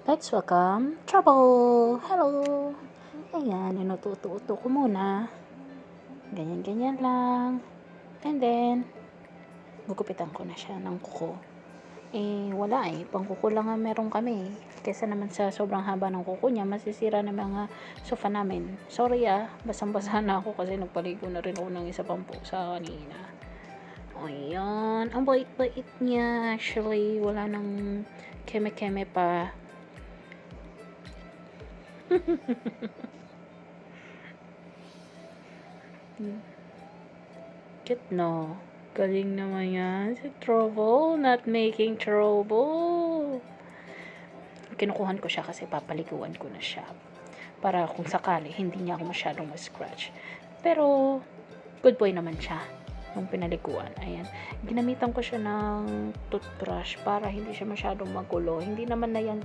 Let's welcome Trouble! Hello! Ayan, inututo-uto ko muna. Ganyan-ganyan lang. And then, gugupitan ko na siya ng kuko. Wala pangkuko lang nga meron kami. Kesa naman sa sobrang haba ng kuko niya, masisira na mga sofa namin. Sorry basang-basa na ako kasi nagpaligo na rin ako ng isa pang pusa kanina. Ayan, ang bait-bait niya. Actually, wala nang keme-keme pa. Cute no? Galing naman yan si Trouble, not making trouble. Kinukuhan ko siya kasi papaliguan ko na siya. Para kung sakali, hindi niya ako masyadong ma-scratch. Pero, good boy naman siya. Nung pinaliguan, ayan. Ginamitan ko siya ng toothbrush para hindi siya masyadong magulo. Hindi naman na yan